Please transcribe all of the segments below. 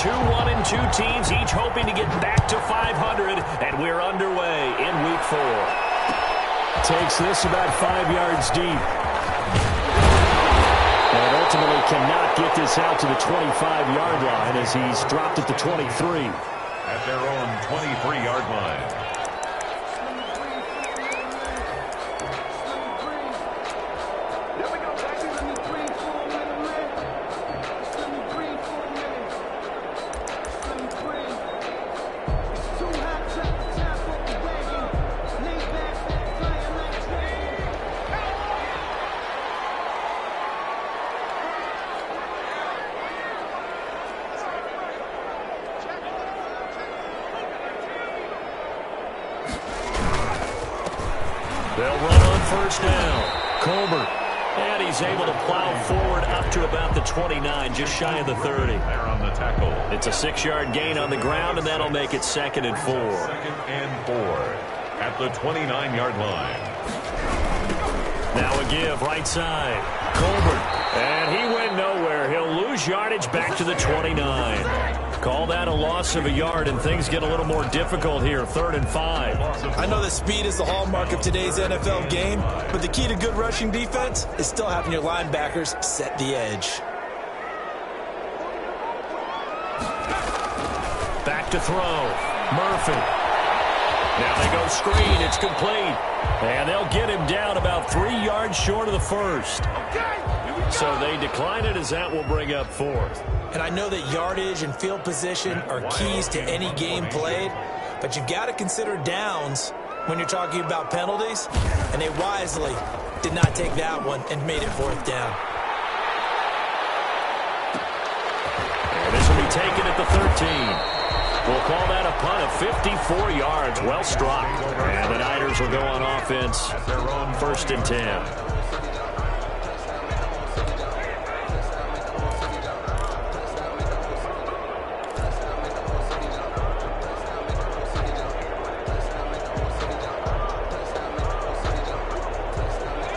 2-1-2 teams, each hoping to get back to 500, and we're underway in Week 4. Takes this about 5 yards deep. And ultimately cannot get this out to the 25-yard line as he's dropped at the 23. At their own 23-yard line. They'll run on first down. Colbert. And he's able to plow forward up to about the 29, just shy of the 30. There on the tackle. It's a 6-yard gain on the ground, and that'll make it 2nd and 4. 2nd and 4 at the 29-yard line. Now a give, right side. Colbert. And he went nowhere. He'll lose yardage back to the 29. Call that a loss of a yard, and things get a little more difficult here. 3rd and 5. I know that speed is the hallmark of today's NFL game, but the key to good rushing defense is still having your linebackers set the edge. Back to throw. Murphy. Now they go screen. It's complete. And they'll get him down about 3 yards short of the first. So they decline it as that will bring up 4th. And I know that yardage and field position are keys to any game played, but you've got to consider downs when you're talking about penalties, and they wisely did not take that one and made it 4th down. And this will be taken at the 13. We'll call that a punt of 54 yards. Well struck. And the Niners will go on offense. 1st and 10.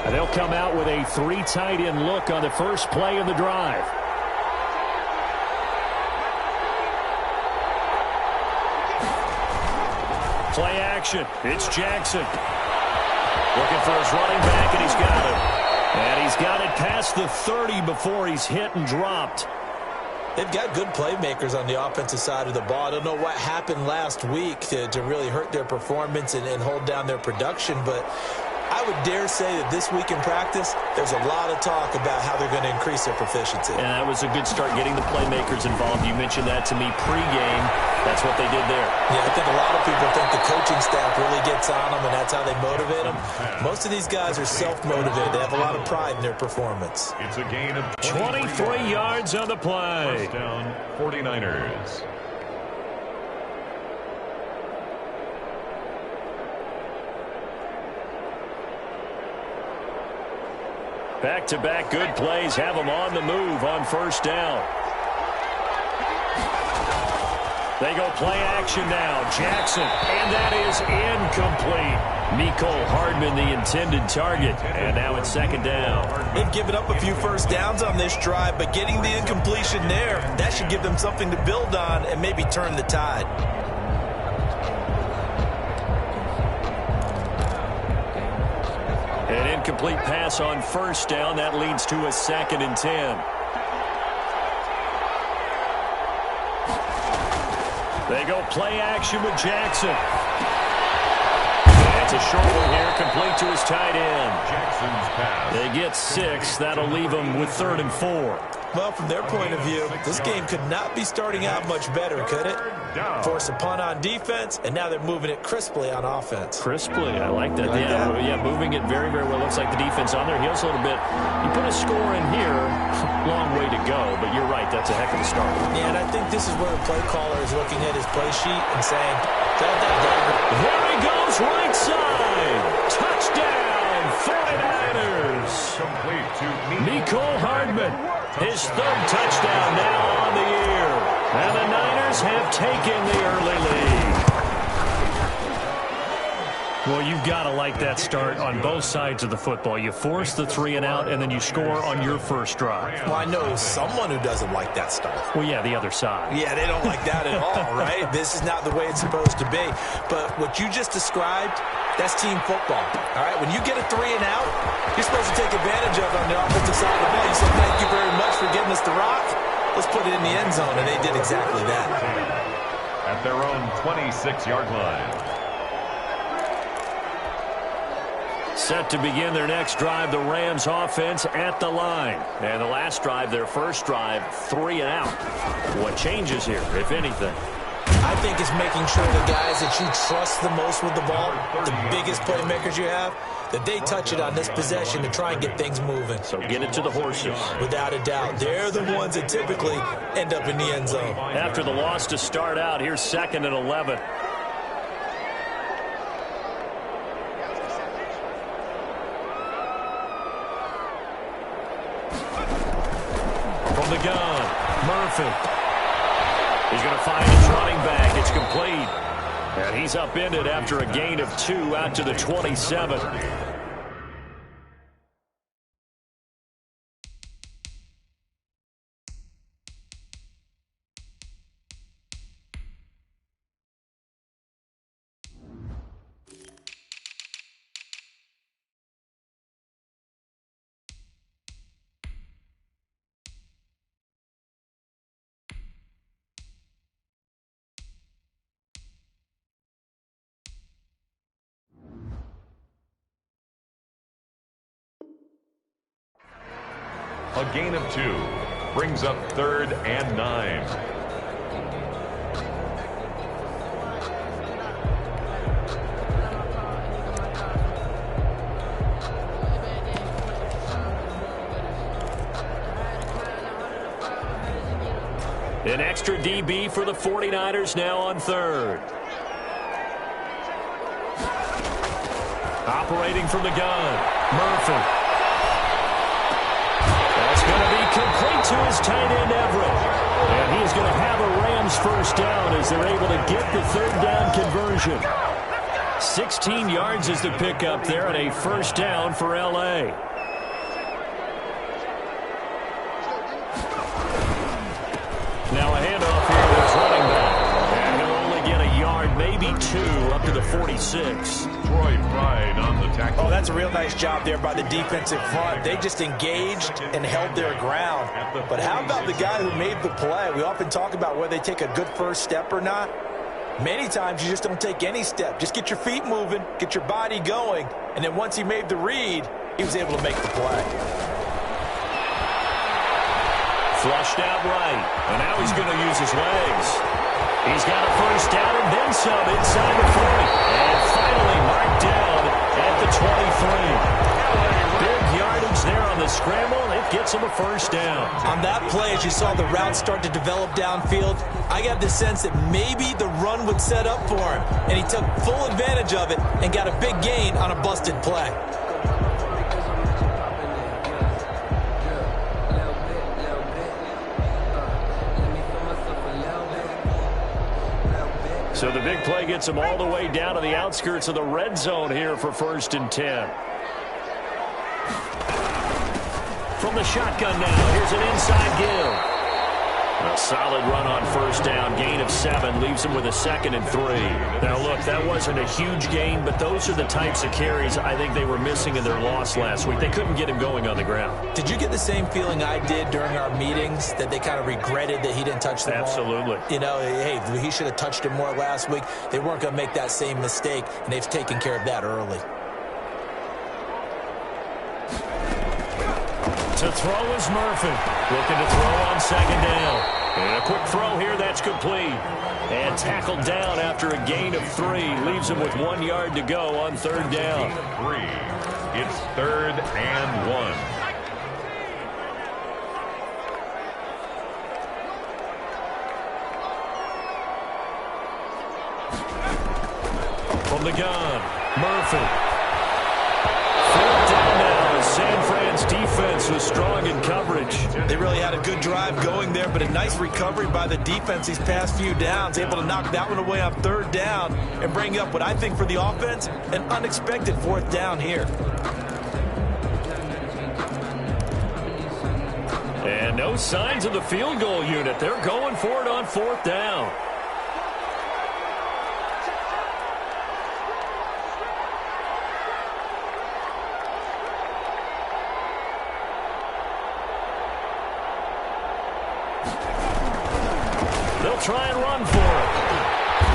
And they'll come out with a 3 tight end look on the first play of the drive. Play action. It's Jackson. Looking for his running back, and he's got it. And he's got it past the 30 before he's hit and dropped. They've got good playmakers on the offensive side of the ball. I don't know what happened last week to really hurt their performance and hold down their production, but I would dare say that this week in practice, there's a lot of talk about how they're going to increase their proficiency. And that was a good start getting the playmakers involved. You mentioned that to me pregame. That's what they did there. Yeah, I think a lot of people think the coaching staff really gets on them, and that's how they motivate them. Most of these guys are self-motivated. They have a lot of pride in their performance. It's a gain of 23 yards on the play. 1st down, 49ers. Back-to-back good plays have them on the move on 1st down. They go play action now. Jackson, and that is incomplete. Mecole Hardman, the intended target, and now it's 2nd down. They've given up a few first downs on this drive, but getting the incompletion there, that should give them something to build on and maybe turn the tide. An incomplete pass on 1st down. That leads to a 2nd and 10. They go play action with Jackson. That's a short one here, complete to his tight end. Jackson's pass. They get 6. That'll leave them with 3rd and 4. Well, from their point of view, this game could not be starting out much better, could it? Force a punt on defense, and now they're moving it crisply on offense. Crisply, I like that. Yeah, moving it very, very well. Looks like the defense on their heels a little bit. You put a score in here, long way to go, but you're right, that's a heck of a start. Yeah, and I think this is where the play caller is looking at his play sheet and saying, "Drop that dagger." There he goes, right side. Touchdown, 49ers. Complete to Mecole Hardman. His 3rd touchdown now on the year. And the Niners have taken the early lead. Well, you've got to like that start on both sides of the football. You force the 3 and out, and then you score on your first drive. Well, I know someone who doesn't like that start. Well, yeah, the other side. Yeah, they don't like that at all, right? This is not the way it's supposed to be. But what you just described, that's team football, all right? When you get a 3 and out, you're supposed to take advantage of it on the offensive side of the ball. You say, thank you very much for getting us the rock. Let's put it in the end zone, and they did exactly that. At their own 26-yard line. Set to begin their next drive, the Rams offense at the line. And the last drive, their first drive, 3 and out. What changes here, if anything? I think it's making sure the guys that you trust the most with the ball, the biggest playmakers you have, that they touch it on this possession to try and get things moving. So get it to the horses. Without a doubt. They're the ones that typically end up in the end zone. After the loss to start out, here's 2nd and 11. From the gun, Murphy. He's going to find his running back. It's complete. And he's upended after a gain of 2 out to the 27. A gain of 2 brings up 3rd and 9. An extra DB for the 49ers now on 3rd. Operating from the gun, Murphy. That's going to be complete to his tight end, Everett. And he's going to have a Rams first down as they're able to get the 3rd down conversion. 16 yards is the pickup there and a first down for L.A. Now a handoff here to his running back. And he'll only get a yard, maybe 2, up to the 46. Troy Pride on the tackle. Oh, that's a real nice job there by the defensive front. They just engaged and held their ground. But how about the guy who made the play? We often talk about whether they take a good first step or not. Many times you just don't take any step. Just get your feet moving, get your body going, and then once he made the read, he was able to make the play. Flushed out right, and now he's going to use his legs. He's got a first down and then some inside the 40. And finally marked down at the 23. Big yardage there on the scramble, and it gets him a first down. On that play, as you saw the route start to develop downfield, I got the sense that maybe the run would set up for him. And he took full advantage of it and got a big gain on a busted play. So the big play gets him all the way down to the outskirts of the red zone here for 1st and 10. From the shotgun now, here's an inside give. A solid run on first down, gain of 7, leaves him with a 2nd and 3. Now look, that wasn't a huge gain, but those are the types of carries I think they were missing in their loss last week. They couldn't get him going on the ground. Did you get the same feeling I did during our meetings, that they kind of regretted that he didn't touch the ball? Absolutely. You know, hey, he should have touched it more last week. They weren't going to make that same mistake, and they've taken care of that early. To throw is Murphy. Looking to throw on 2nd down. And a quick throw here, that's complete. And tackled down after a gain of 3. Leaves him with 1 yard to go on 3rd down. 3. It's 3rd and 1. From the gun, Murphy. 4th down now as San Fran's defense Rams was strong in coverage. They really had a good drive going there, but a nice recovery by the defense these past few downs, able to knock that one away on third down and bring up what I think for the offense, an unexpected fourth down here. And no signs of the field goal unit. They're going for it on fourth down. They'll try and run for it.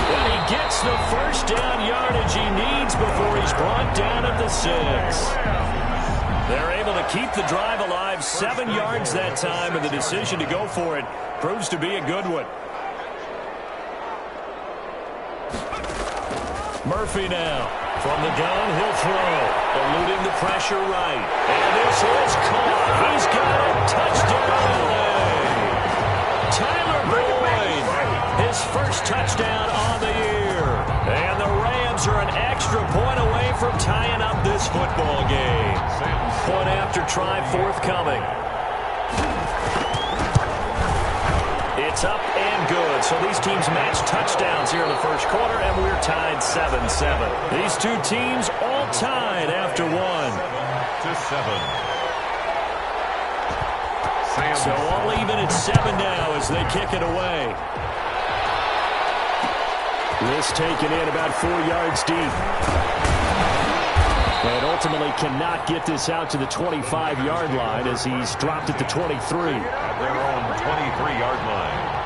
And he gets the first down yardage he needs before he's brought down at the 6. They're able to keep the drive alive, 7 yards that time, and the decision to go for it proves to be a good one. Murphy now. From the gun, he'll throw. Eluding the pressure right. And this is caught. He's got it. Touchdown, LA. Tyler Boyd, his first touchdown on the year. And the Rams are an extra point away from tying up this football game. Point after try forthcoming. It's up and good. So these teams match touchdowns here in the first quarter, and we're tied 7-7. These two teams all tied after 1. 7-7. So all even at 7 now as they kick it away. This taken in about 4 yards deep. And ultimately cannot get this out to the 25-yard line as he's dropped at the 23. At their own 23-yard line.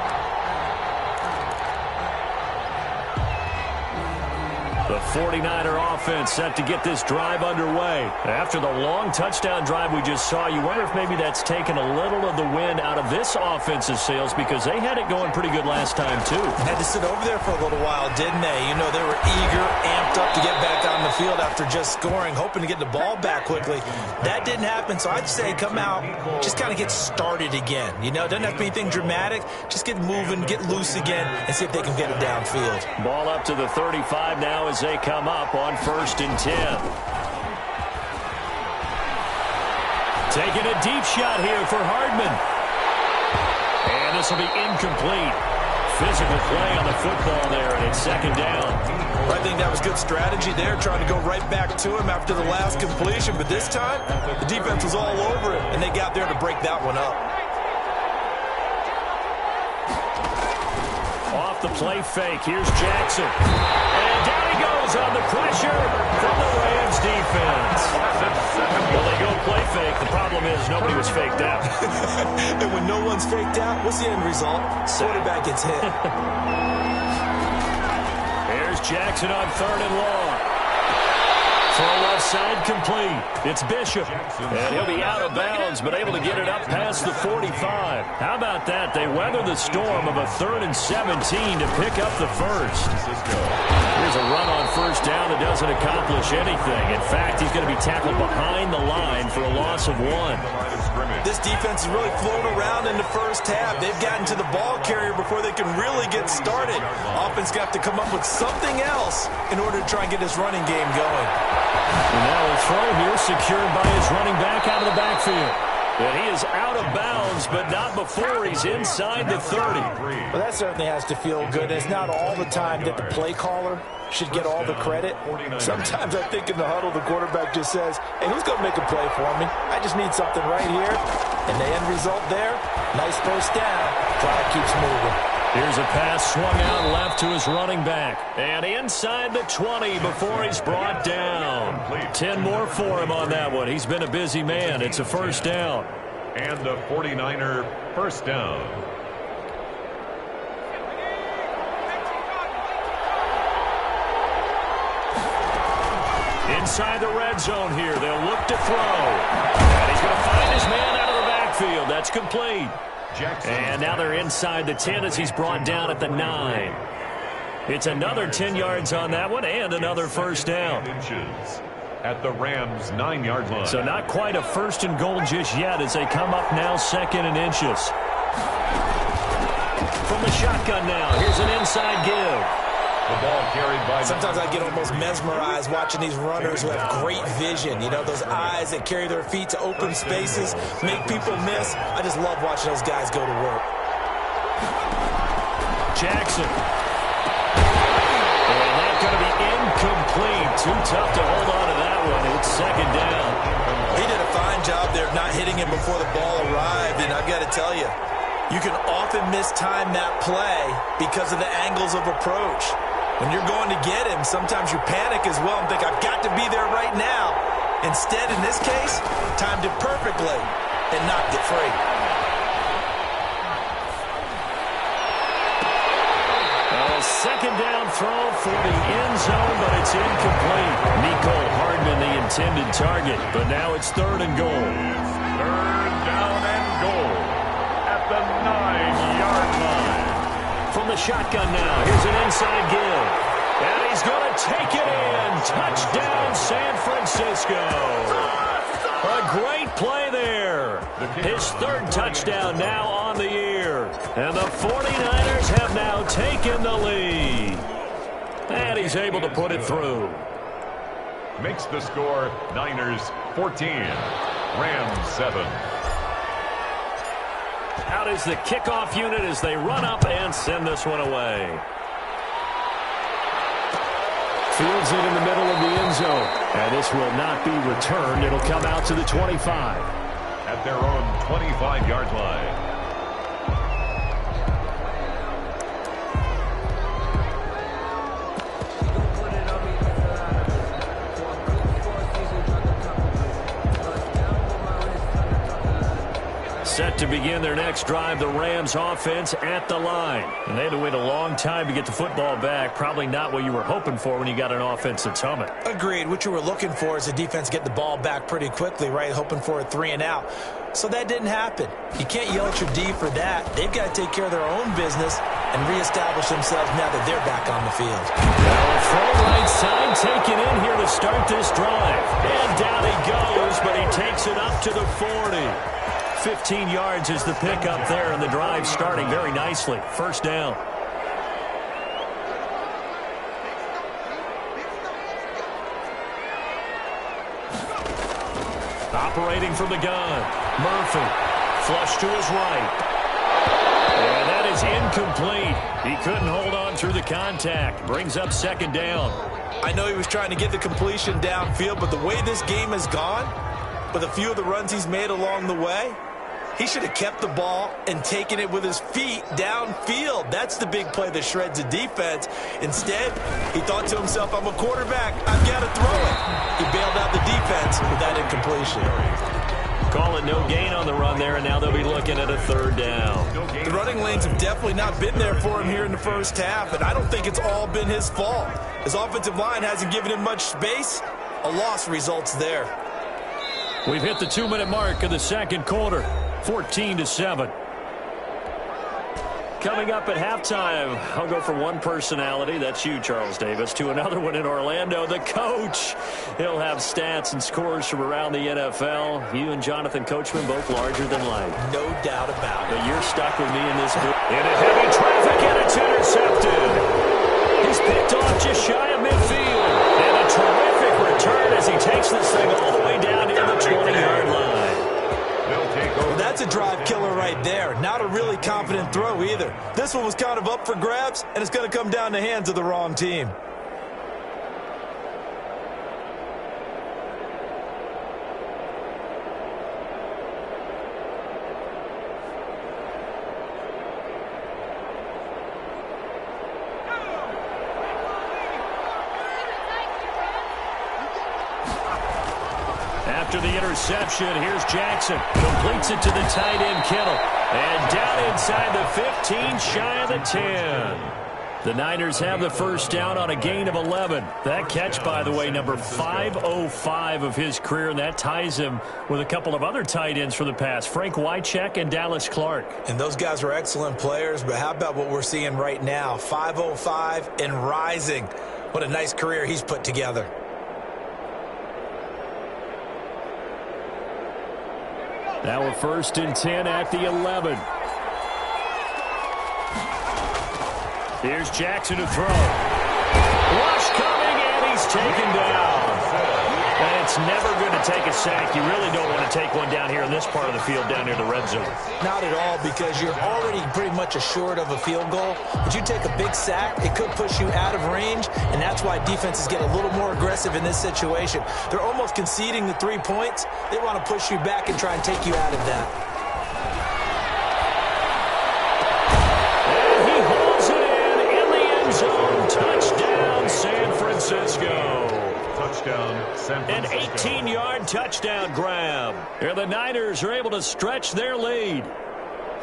The 49er offense set to get this drive underway. After the long touchdown drive we just saw, you wonder if maybe that's taken a little of the wind out of this offensive sails because they had it going pretty good last time, too. Had to sit over there for a little while, didn't they? You know, they were eager, amped up to get back on the field after just scoring, hoping to get the ball back quickly. That didn't happen, so I'd say come out, just kind of get started again. You know, it doesn't have to be anything dramatic. Just get moving, get loose again, and see if they can get it downfield. Ball up to the 35 now as they come up on 1st and 10. Taking a deep shot here for Hardman. And this will be incomplete. Physical play on the football there, and it's 2nd down. I think that was good strategy there, trying to go right back to him after the last completion. But this time, the defense was all over it, and they got there to break that one up. Off the play fake, here's Jackson. And down he goes on the pressure from the Rams defense. Well, they go play fake. The problem is nobody was faked out. And when no one's faked out, what's the end result? Quarterback gets hit. Here's Jackson on 3rd and long. Throw left side complete. It's Bishop. And he'll be out of bounds, but able to get it up past the 45. How about that? They weather the storm of a 3rd and 17 to pick up the first. Here's a run on 1st down that doesn't accomplish anything. In fact, he's going to be tackled behind the line for a loss of 1. This defense is really flown around in the first half. They've gotten to the ball carrier before they can really get started. Offense got to come up with something else in order to try and get this running game going. And now a throw here secured by his running back out of the backfield. And he is out of bounds, but not before he's inside the 30. Well, that certainly has to feel good. It's not all the time that the play caller should get all the credit. Sometimes I think in the huddle, the quarterback just says, hey, who's going to make a play for me? I just need something right here. And the end result there, nice first down. Clock keeps moving. Here's a pass swung out left to his running back. And inside the 20 before he's brought down. 10 more for him on that one. He's been a busy man. It's a 1st down. And the 49er 1st down. Inside the red zone here. They'll look to throw. And he's going to find his man out of the backfield. That's complete. Jackson. And now they're inside the 10 as he's brought down at the 9. It's another 10 yards on that one and another 1st down. Inches at the Rams' 9-yard line. So not quite a 1st and goal just yet as they come up now 2nd and inches. From the shotgun now, here's an inside give. The ball carried by... Sometimes I get almost mesmerized watching these runners who have great vision. You know, those eyes that carry their feet to open spaces, make people miss. I just love watching those guys go to work. Jackson. And that's going to be incomplete. Too tough to hold on to that one. It's second down. He did a fine job there of not hitting him before the ball arrived, and I've got to tell you, you can often mistime that play because of the angles of approach. When you're going to get him, sometimes you panic as well and think, I've got to be there right now. Instead, in this case, timed it perfectly and knocked it free. A second down throw for the end zone, but it's incomplete. Nicole Hardman, the intended target, but now it's third and goal. Third down and goal at the 9-yard line. From the shotgun now, here's an inside give. And he's going to take it in. Touchdown, San Francisco. A great play there. His third touchdown now on the year. And the 49ers have now taken the lead. And he's able to put it through. Makes the score Niners 14, Rams 7. Out is the kickoff unit as they run up and send this one away. Fields it in the middle of the end zone. And this will not be returned. It'll come out to the 25. At their own 25-yard line. Set to begin their next drive, the Rams offense at the line. And they had to wait a long time to get the football back. Probably not what you were hoping for when you got an offense that's humming. Agreed. What you were looking for is the defense get the ball back pretty quickly, right? Hoping for a 3 and out. So that didn't happen. You can't yell at your D for that. They've got to take care of their own business and reestablish themselves now that they're back on the field. Now a full right side taken in here to start this drive. And down he goes, but he takes it up to the 40. 15 yards is the pickup there, and the drive starting very nicely. First down. Operating from the gun. Murphy. Flush to his right. And that is incomplete. He couldn't hold on through the contact. Brings up second down. I know he was trying to get the completion downfield, but the way this game has gone, with a few of the runs he's made along the way, he should have kept the ball and taken it with his feet downfield. That's the big play that shreds the defense. Instead, he thought to himself, I'm a quarterback. I've got to throw it. He bailed out the defense with that incompletion. Call it no gain on the run there, and now they'll be looking at a third down. The running lanes have definitely not been there for him here in the first half, and I don't think it's all been his fault. His offensive line hasn't given him much space. A loss results there. We've hit the 2-minute mark of the second quarter. 14-7. Coming up at halftime, I'll go from one personality, that's you, Charles Davis, to another one in Orlando, the coach. He'll have stats and scores from around the NFL. You and Jonathan Coachman both larger than life. No doubt about it. But you're stuck with me in this booth. Into heavy traffic, and it's intercepted. He's picked off just shy of midfield. And a terrific return as he takes this thing all the way down near the 20-yard line. Well, that's a drive killer right there. Not a really confident throw either. This one was kind of up for grabs, and it's going to come down the hands of the wrong team. After the interception, here's Jackson. Completes it to the tight end, Kittle. And down inside the 15, shy of the 10. The Niners have the first down on a gain of 11. That catch, by the way, number 505 of his career, and that ties him with a couple of other tight ends for the past, Frank Wycheck and Dallas Clark. And those guys are excellent players, but how about what we're seeing right now? 505 and rising. What a nice career he's put together. Now a 1st and 10 at the 11. Here's Jackson to throw. Rush coming, and he's taken down. And it's never good to take a sack. You really don't want to take one down here in this part of the field, down near the red zone. Not at all, because you're already pretty much assured of a field goal. But you take a big sack, it could push you out of range, and that's why defenses get a little more aggressive in this situation. They're almost conceding the 3 points. They want to push you back and try and take you out of that. And he holds it in the end zone. Touchdown, San Francisco. Touchdown, San Francisco. An 18-yard touchdown grab. Here the Niners are able to stretch their lead.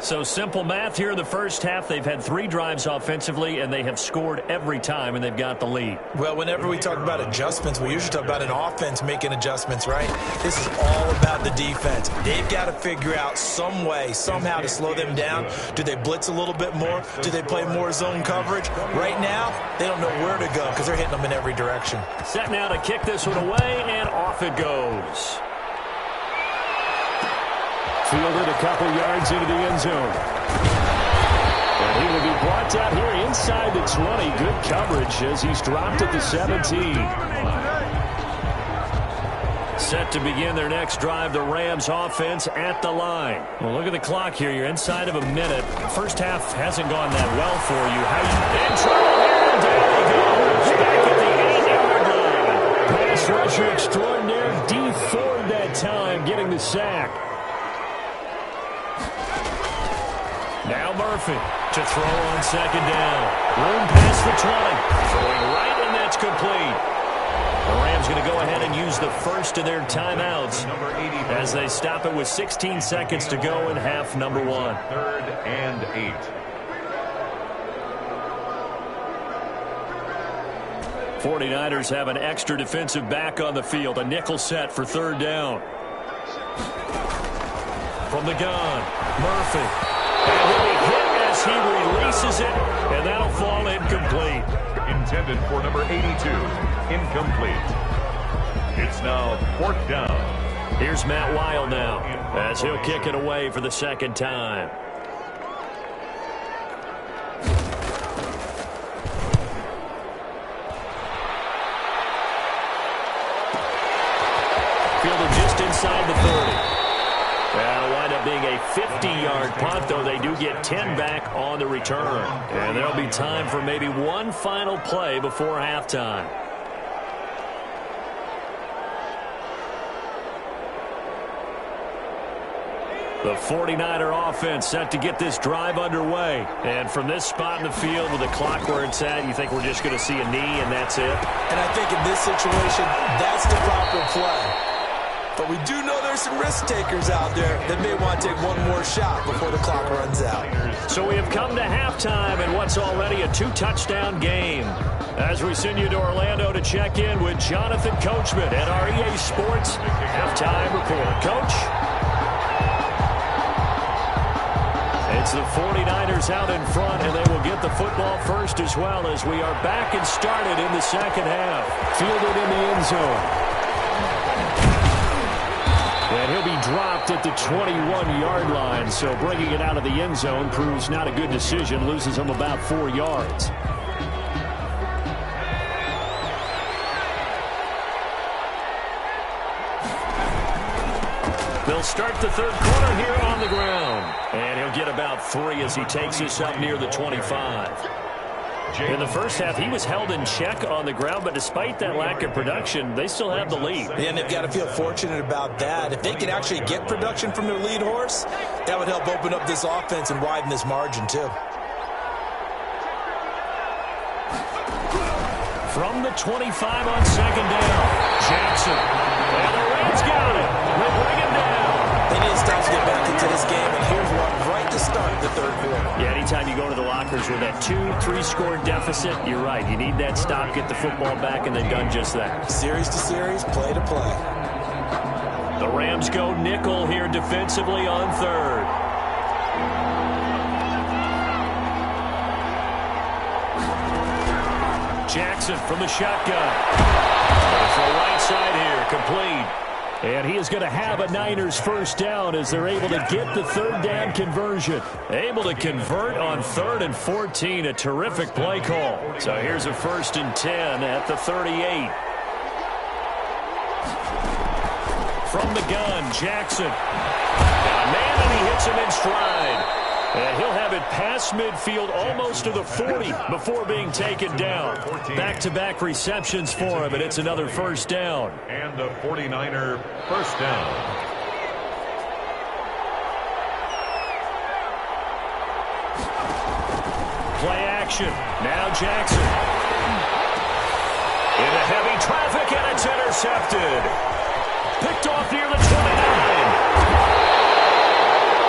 So simple math here in the first half. They've had 3 drives offensively, and they have scored every time, and they've got the lead. Well, whenever we talk about adjustments, we usually talk about an offense making adjustments, right? This is all about the defense. They've got to figure out some way, somehow to slow them down. Do they blitz a little bit more? Do they play more zone coverage? Right now, they don't know where to go because they're hitting them in every direction. Set now to kick this one away, and off it goes. Fielded a couple yards into the end zone. And he will be brought down here inside the 20. Good coverage as he's dropped at the 17. Set to begin their next drive, the Rams offense at the line. Well, look at the clock here. You're inside of a minute. First half hasn't gone that well for you. How you in trouble here, and down he goes. Back at the 8-yard line. Pass rusher extraordinaire. D Ford that time getting the sack. Now Murphy to throw on second down. Room past the 20. Throwing right, and that's complete. The Rams going to go ahead and use the first of their timeouts as they stop it with 16 seconds to go in half number 1. 3rd and 8. 49ers have an extra defensive back on the field. A nickel set for 3rd down. From the gun, Murphy. And he'll be hit as he releases it, and that'll fall incomplete. Intended for number 82. Incomplete. It's now 4th down. Here's Matt Weil now as he'll kick it away for the second time. Fielded just inside the 30. That'll wind up being a 50-yard punt, though they do get 10 back on the return. And there'll be time for maybe one final play before halftime. The 49er offense set to get this drive underway. And from this spot in the field with the clock where it's at, you think we're just going to see a knee and that's it? And I think in this situation, that's the proper play. But we do know there's some risk takers out there that may want to take one more shot before the clock runs out. So we have come to halftime in what's already a 2-touchdown game. As we send you to Orlando to check in with Jonathan Coachman at our EA Sports Halftime Report. Coach? It's the 49ers out in front, and they will get the football first as well as we are back and started in the second half. Fielded in the end zone. And he'll be dropped at the 21-yard line, so bringing it out of the end zone proves not a good decision, loses him about 4 yards. They'll start the third quarter here on the ground. And he'll get about 3 as he takes this up near the 25. In the first half, he was held in check on the ground, but despite that lack of production, they still have the lead. And they've got to feel fortunate about that. If they can actually get production from their lead horse, that would help open up this offense and widen this margin, too. From the 25 on second down, Jackson. And the Rams got it. They bring him down. They need to start to get back into this game, and here's one right to start the third quarter. Yeah, anytime you go to the lockers with that 2-3 score deficit, you're right. You need that stop, get the football back, and they've done just that. Series to series, play to play. The Rams go nickel here defensively on third. Jackson from the shotgun. It's the right side here, complete. And he is going to have a Niners first down as they're able to get the third down conversion. Able to convert on 3rd and 14. A terrific play call. So here's a 1st and 10 at the 38. From the gun, Jackson. Got a man, and he hits him in stride. And he'll have it past midfield almost to the 40 before being taken down. Back-to-back receptions for him, and it's another first down. And the 49er first down. Play action. Now Jackson. Into heavy traffic, and it's intercepted. Picked off near the 29.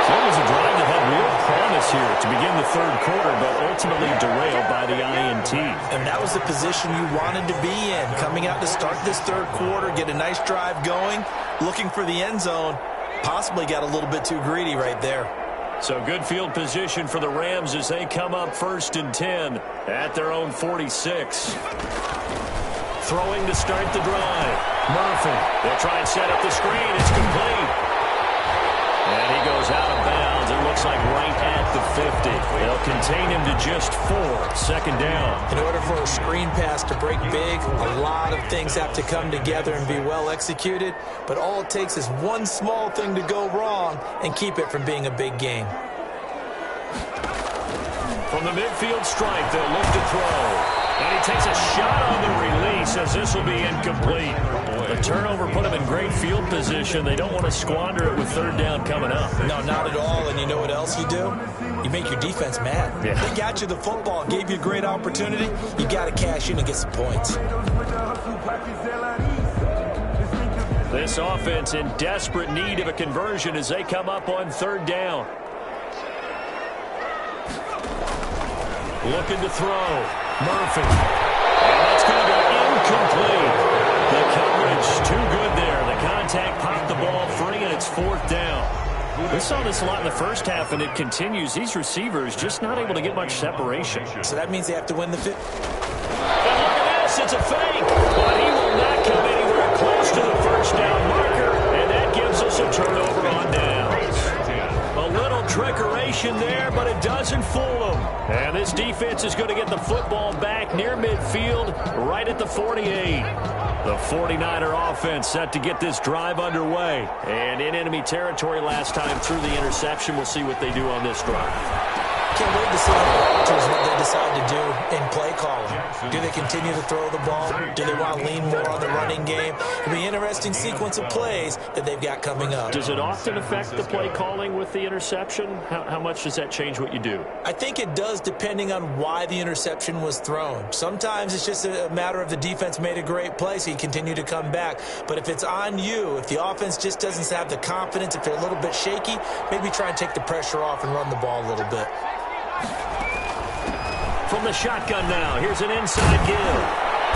That was a drive that had real promise here to begin the 3rd quarter, but ultimately derailed by the INT. And that was the position you wanted to be in. Coming out to start this 3rd quarter, get a nice drive going, looking for the end zone. Possibly got a little bit too greedy right there. So good field position for the Rams as they come up 1st and 10 at their own 46. Throwing to start the drive. Murphy. They'll try and set up the screen. It's complete. And he goes out of bounds. It looks like right at the 50. They'll contain him to just 4. 2nd down. In order for a screen pass to break big, a lot of things have to come together and be well executed. But all it takes is one small thing to go wrong and keep it from being a big game. From the midfield strike, they'll look to throw. And he takes a shot on the release as this will be incomplete. The turnover put him in great field position. They don't want to squander it with 3rd down coming up. No, not at all. And you know what else you do? You make your defense mad. Yeah. They got you the football, gave you a great opportunity. You got to cash in and get some points. This offense in desperate need of a conversion as they come up on 3rd down. Looking to throw. Murphy. And that's going to go incomplete. The coverage too good there. The contact popped the ball free, and it's 4th down. We saw this a lot in the first half, and it continues. These receivers just not able to get much separation. So that means they have to win the fifth. And look at this. It's a fake. But he will not come anywhere close to the first down marker, and that gives us a turnover on downs. A little trickeration there, but it doesn't fool them. And this defense is going to get the football back near midfield, right at the 48. The 49er offense set to get this drive underway. And in enemy territory last time through the interception. We'll see what they do on this drive. Can't wait to see what they decide to do in play calling. Do they continue to throw the ball? Do they want to lean more on the running game? It'll be an interesting sequence of plays that they've got coming up. Does it often affect the play calling with the interception? How much does that change what you do? I think it does, depending on why the interception was thrown. Sometimes it's just a matter of the defense made a great play, so you continue to come back. But if it's on you, if the offense just doesn't have the confidence, if they're a little bit shaky, maybe try and take the pressure off and run the ball a little bit. From the shotgun now, here's an inside give.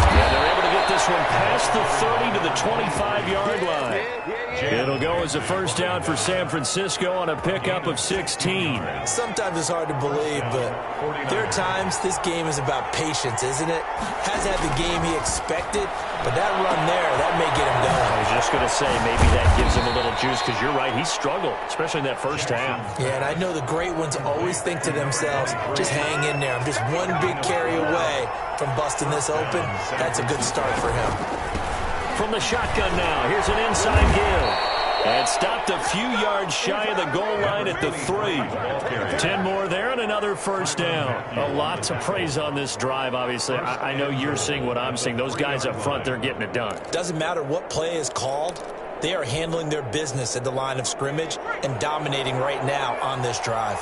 And they're able to get this one past the 30 to the 25-yard line. It'll go as a first down for San Francisco on a pickup of 16. Sometimes it's hard to believe, but there are times this game is about patience, isn't it? Hasn't had the game he expected, but that run there, that may get him going. I was just going to say, maybe that gives him a little juice, because you're right, he struggled, especially in that first half. Yeah, and I know the great ones always think to themselves, just hang in there. I'm just one big carry away from busting this open. That's a good start for him. From the shotgun now, here's an inside give. And stopped a few yards shy of the goal line at the 3. 10 more there and another first down. A lot to praise on this drive, obviously. I know you're seeing what I'm seeing. Those guys up front, they're getting it done. Doesn't matter what play is called. They are handling their business at the line of scrimmage and dominating right now on this drive.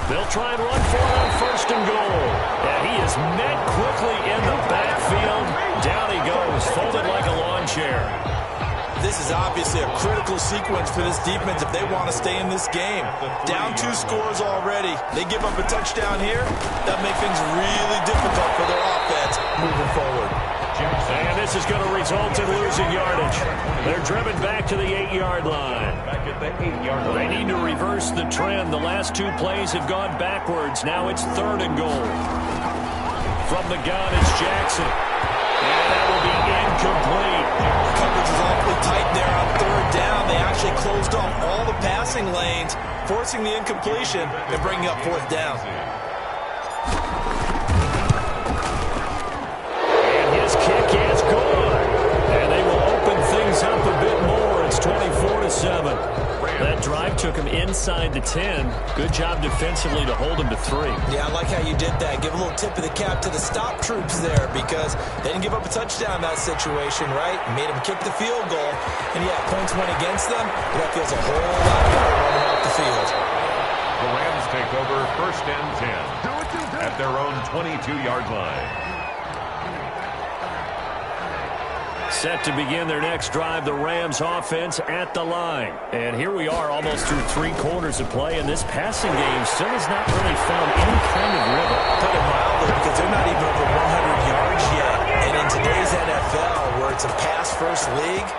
They'll try and run for it on 1st and goal. And he is met quickly in the backfield. Down he goes, folded like a lawn chair. This is obviously a critical sequence for this defense if they want to stay in this game. Down 2 scores already. They give up a touchdown here. That makes things really difficult for their offense moving forward. And this is going to result in losing yardage. They're driven back to the 8-yard line. They need to reverse the trend. The last 2 plays have gone backwards. Now it's 3rd and goal. From the gun, it's Jackson. And that will be incomplete. Coverage is awfully tight there on third down. They actually closed off all the passing lanes, forcing the incompletion and bringing up fourth down. And his kick is good. And they will open things up a bit more. It's 24-7. That drive took him inside the 10. Good job defensively to hold him to 3. Yeah, I like how you did that. Give a little tip of the cap to the stop troops there because they didn't give up a touchdown in that situation, right? Made them kick the field goal. And, yeah, points went against them, but that feels a whole lot better running off the field. The Rams take over 1st and 10 at their own 22-yard line. Set to begin their next drive, the Rams offense at the line. And here we are almost through 3 quarters of play, and this passing game still has not really found any kind of rhythm. Put it mildly, because they're not even over 100 yards yet. And in today's NFL, where it's a pass-first league,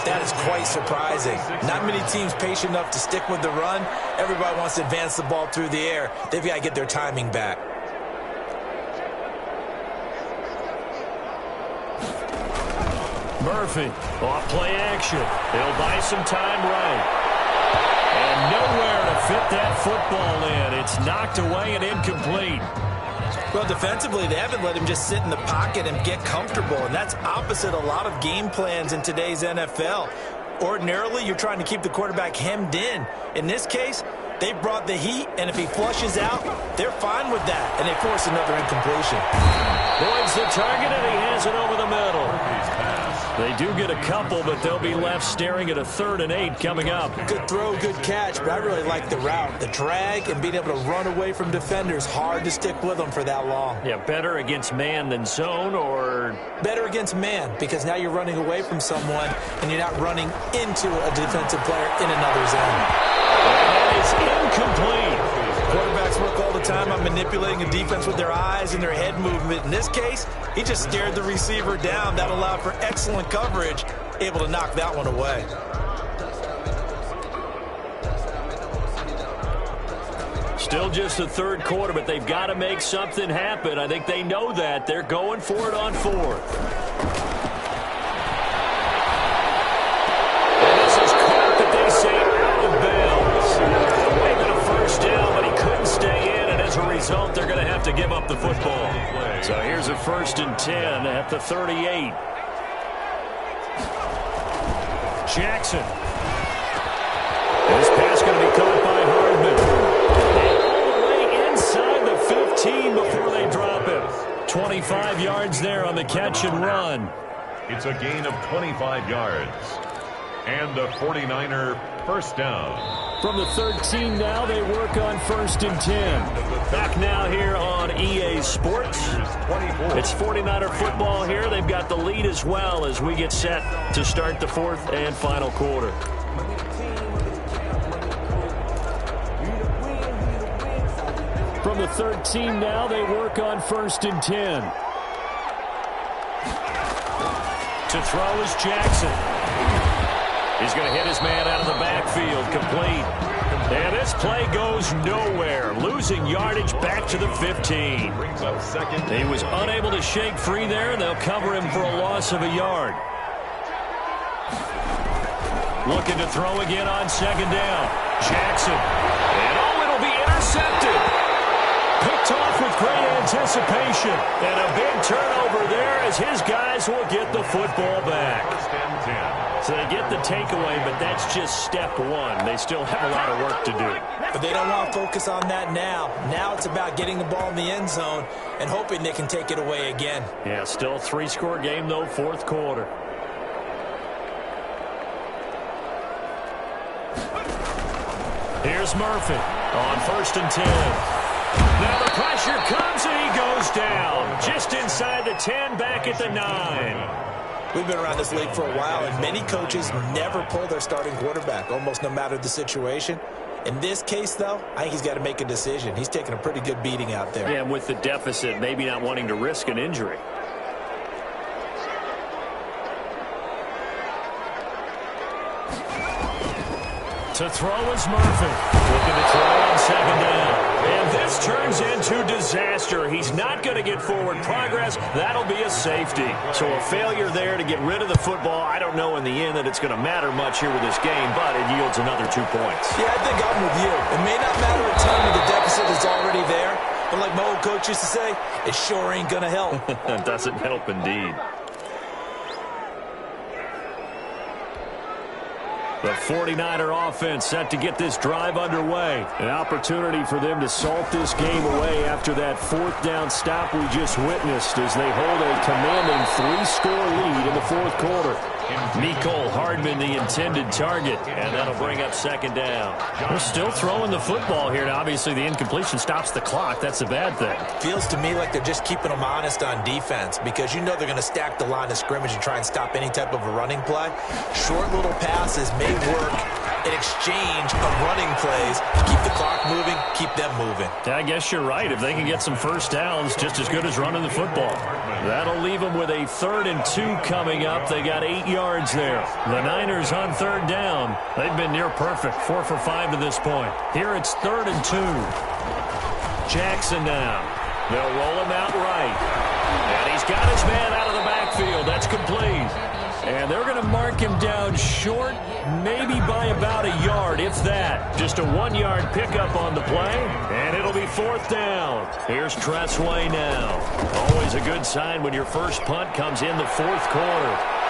that is quite surprising. Not many teams patient enough to stick with the run. Everybody wants to advance the ball through the air. They've got to get their timing back. Murphy, off play action. He'll buy some time right. And nowhere to fit that football in. It's knocked away and incomplete. Well, defensively, they haven't let him just sit in the pocket and get comfortable, and that's opposite a lot of game plans in today's NFL. Ordinarily, you're trying to keep the quarterback hemmed in. In this case, they brought the heat, and if he flushes out, they're fine with that, and they force another incompletion. Boyd's the target, and he has it over the middle. They do get a couple, but they'll be left staring at a 3rd and 8 coming up. Good throw, good catch, but I really like the route. The drag and being able to run away from defenders, hard to stick with them for that long. Yeah, better against man than zone, or? Better against man, because now you're running away from someone, and you're not running into a defensive player in another zone. That is incomplete. Quarterbacks work all the time on manipulating a defense with their eyes and their head movement. In this case, he just stared the receiver down. That allowed for excellent coverage, able to knock that one away. Still just the 3rd quarter, but they've got to make something happen. I think they know that. They're going for it on 4th. And this is caught that they say out of bounds. Waving a 1st down, but he couldn't stay in, and as a result, they're going to have to give up the football. So here's a 1st and 10 at the 38. Jackson. This pass going to be caught by Hardman. And all the way inside the 15 before they drop him. 25 yards there on the catch and run. It's a gain of 25 yards. And a 49er 1st down. From the 13 now, they work on 1st and 10. Back now here on EA Sports. It's 49er football here. They've got the lead as well as we get set to start the 4th and final quarter. From the 13 now, they work on 1st and 10. To throw is Jackson. He's going to hit his man out of the backfield, complete. And this play goes nowhere. Losing yardage back to the 15. He was unable to shake free there, and they'll cover him for a loss of a yard. Looking to throw again on 2nd down. Jackson. And it'll be intercepted. Picked off with great anticipation. And a big turnover there as his guys will get the football back. So they get the takeaway, but that's just step 1. They still have a lot of work to do. But they don't want to focus on that now. Now it's about getting the ball in the end zone and hoping they can take it away again. Yeah, still a 3-score game, though, 4th quarter. Here's Murphy on 1st and 10. Now the pressure comes, and he goes down. Just inside the 10, back at the 9. We've been around this league for a while, and many coaches never pull their starting quarterback, almost no matter the situation. In this case, though, I think he's got to make a decision. He's taking a pretty good beating out there. Yeah, and with the deficit, maybe not wanting to risk an injury. To throw is Murphy. Looking to throw on second down. And this turns into disaster. He's not going to get forward progress. That'll be a safety. So a failure there to get rid of the football. I don't know in the end that it's going to matter much here with this game, but it yields another 2 points. Yeah, I think I'm with you. It may not matter a ton with the deficit that's already there, but like my old coach used to say, it sure ain't going to help. It doesn't help indeed. The 49er offense set to get this drive underway. An opportunity for them to salt this game away after that fourth down stop we just witnessed as they hold a commanding 3-score lead in the fourth quarter. Mecole Hardman, the intended target, and that'll bring up second down. They're still throwing the football here, and obviously the incompletion stops the clock. That's a bad thing. Feels to me like they're just keeping them honest on defense because you know they're going to stack the line of scrimmage and try and stop any type of a running play. Short little passes may work in exchange of running plays to keep the clock moving, keep them moving. Yeah, I guess you're right. If they can get some first downs, just as good as running the football. That'll leave them with a 3rd and 2 coming up. They got 8 yards there. The Niners on 3rd down. They've been near perfect, 4 for 5 to this point. Here it's 3rd and 2. Jackson now. They'll roll him out right. And he's got his man out of the backfield. That's complete. And they're going to mark him down short, maybe by about a yard, if that. Just a 1-yard pickup on the play, and it'll be 4th down. Here's Tressway now. Always a good sign when your first punt comes in the 4th quarter.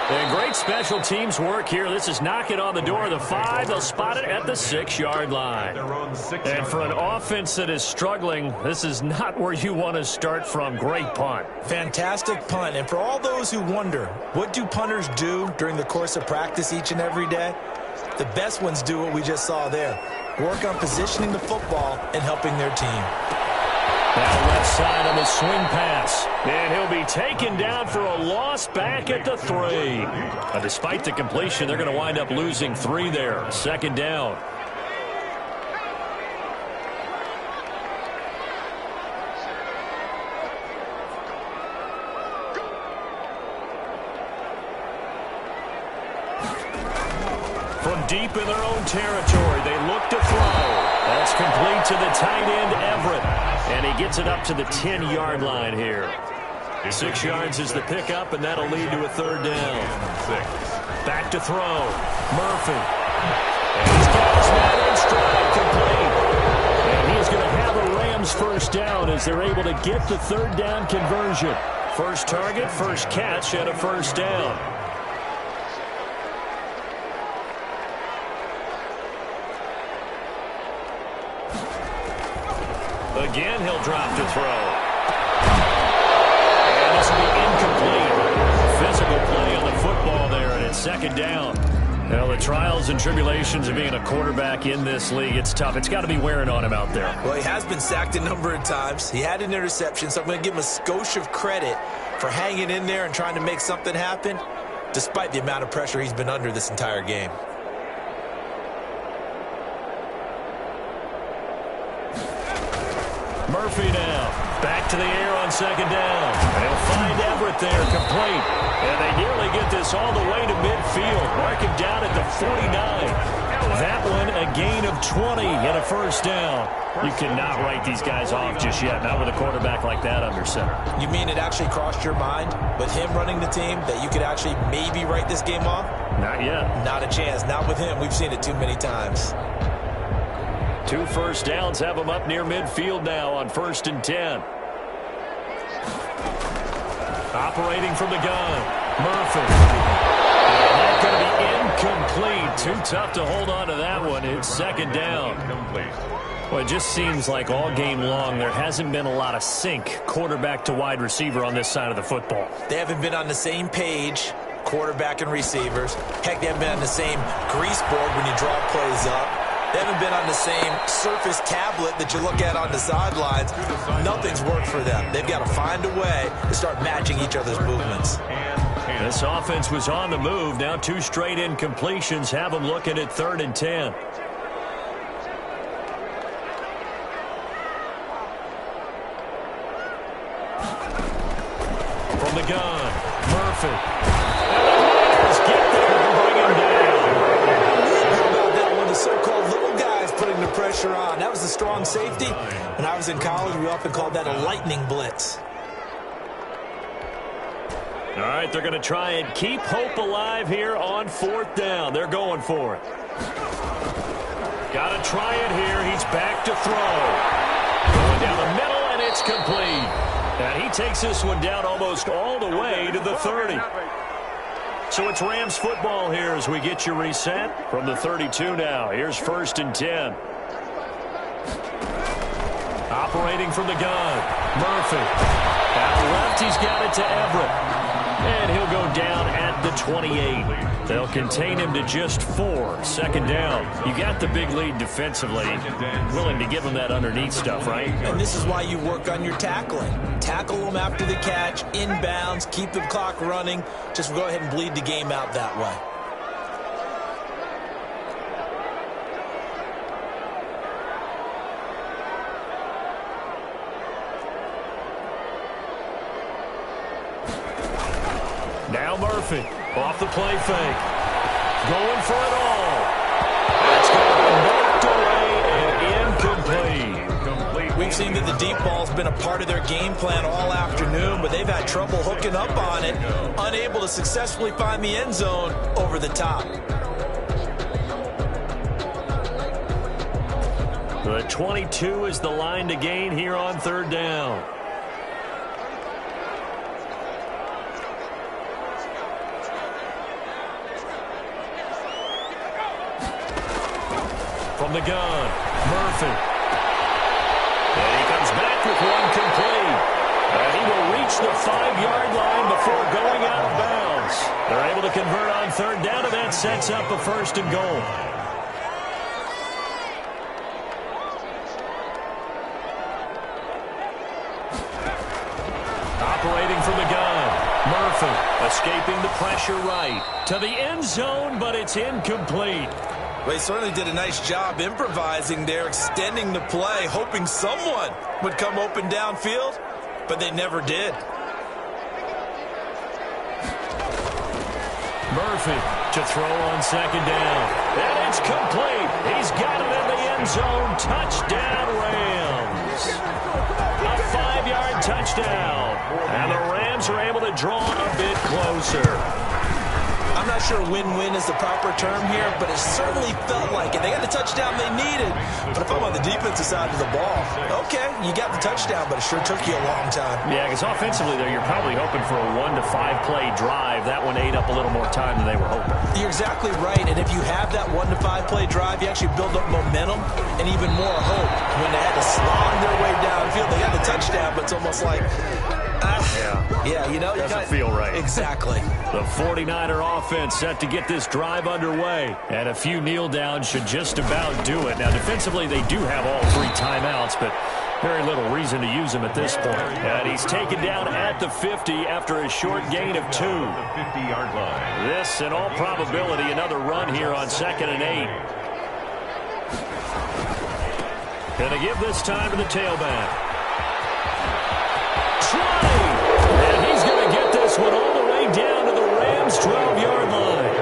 And great special teams work here. This is knocking on the door of the 5. They'll spot it at the 6-yard line. And for an offense that is struggling, this is not where you want to start from. Great punt. Fantastic punt. And for all those who wonder, what do punters do during the course of practice each and every day? The best ones do what we just saw there. Work on positioning the football and helping their team. Now left side on the swing pass. And he'll be taken down for a loss back at the 3. But despite the completion, they're going to wind up losing 3 there. 2nd down. From deep in their own territory, they look to throw. That's complete to the tight end, Everett. And he gets it up to the 10-yard line here. 6 yards is the pickup, and that'll lead to a 3rd down. Back to throw. Murphy. And he's got his man in stride, complete. And he is going to have a Rams first down as they're able to get the 3rd down conversion. First target, first catch, and a first down. Again, he'll drop to throw. And this will be incomplete. Physical play on the football there, and it's 2nd down. Well, the trials and tribulations of being a quarterback in this league, it's tough. It's got to be wearing on him out there. Well, he has been sacked a number of times. He had an interception, so I'm going to give him a skosh of credit for hanging in there and trying to make something happen, despite the amount of pressure he's been under this entire game. Murphy now. Back to the air on 2nd down. They'll find Everett there, complete. And they nearly get this all the way to midfield. Mark him down at the 49. That one a gain of 20 and a first down. You cannot write these guys off just yet, not with a quarterback like that under center. You mean it actually crossed your mind with him running the team that you could actually maybe write this game off? Not yet. Not a chance. Not with him. We've seen it too many times. 2 first downs have them up near midfield now on 1st and 10. Operating from the gun, Murphy. And that's going to be incomplete. Too tough to hold on to that one. It's 2nd down. Well, it just seems like all game long there hasn't been a lot of sync quarterback to wide receiver on this side of the football. They haven't been on the same page, quarterback and receivers. Heck, they haven't been on the same grease board when you draw plays up. They haven't been on the same Surface tablet that you look at on the sidelines. Nothing's worked for them. They've got to find a way to start matching each other's movements. This offense was on the move. Now 2 straight incompletions have them looking at 3rd and 10. From the gun, Murphy. And the Niners get there and bring him strong safety. When I was in college, we often called that a lightning blitz. All right, they're going to try and keep hope alive here on 4th down. They're going for it. Got to try it here. He's back to throw. Going down the middle, and it's complete. And he takes this one down almost all the way to the 30. So it's Rams football here as we get you reset from the 32 now. Here's 1st and 10. Operating from the gun, Murphy. Out left, he's got it to Everett. And he'll go down at the 28. They'll contain him to just 4. 2nd down. You got the big lead defensively. Willing to give him that underneath stuff, right? And this is why you work on your tackling. Tackle them after the catch, inbounds, keep the clock running. Just go ahead and bleed the game out that way. Now Murphy off the play fake. Going for it all. That's going to be knocked away and incomplete. We've seen that the deep ball's been a part of their game plan all afternoon, but they've had trouble hooking up on it, unable to successfully find the end zone over the top. The 22 is the line to gain here on 3rd down. From the gun, Murphy. And he comes back with one complete. And he will reach the 5-yard line before going out of bounds. They're able to convert on 3rd down, and that sets up a 1st and goal. Operating from the gun, Murphy escaping the pressure right to the end zone, but it's incomplete. They certainly did a nice job improvising there, extending the play, hoping someone would come open downfield, but they never did. Murphy to throw on 2nd down. And it's complete. He's got it in the end zone. Touchdown, Rams. A 5-yard touchdown. And the Rams are able to draw a bit closer. I'm not sure win-win is the proper term here, but it certainly felt like it. They got the touchdown they needed, but if I'm on the defensive side of the ball, okay, you got the touchdown, but it sure took you a long time. Yeah, because offensively, though, you're probably hoping for a 1 to 5 play drive. That one ate up a little more time than they were hoping. You're exactly right, and if you have that 1 to 5 play drive, you actually build up momentum and even more hope. When they had to slog their way downfield, they got the touchdown, but it's almost like, yeah, you know, doesn't feel right. Exactly. The 49er offense set to get this drive underway, and a few kneel downs should just about do it. Now, defensively, they do have all 3 timeouts, but very little reason to use them at this point. And he's taken down at the 50 after a short gain of 2. The 50-yard line. This, in all probability, another run here on 2nd and 8. Gonna give this time to the tailback. And he's going to get this one all the way down to the Rams' 12-yard line.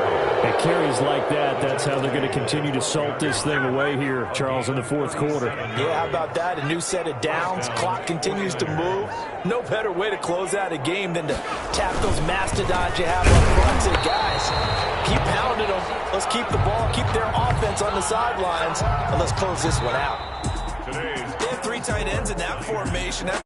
At carries like that, that's how they're going to continue to salt this thing away here, Charles, in the 4th quarter. Yeah, how about that? A new set of downs. Clock continues to move. No better way to close out a game than to tap those mastodons you have up front and say, guys, keep pounding them. Let's keep the ball, keep their offense on the sidelines, and let's close this one out. They have 3 tight ends in that formation. That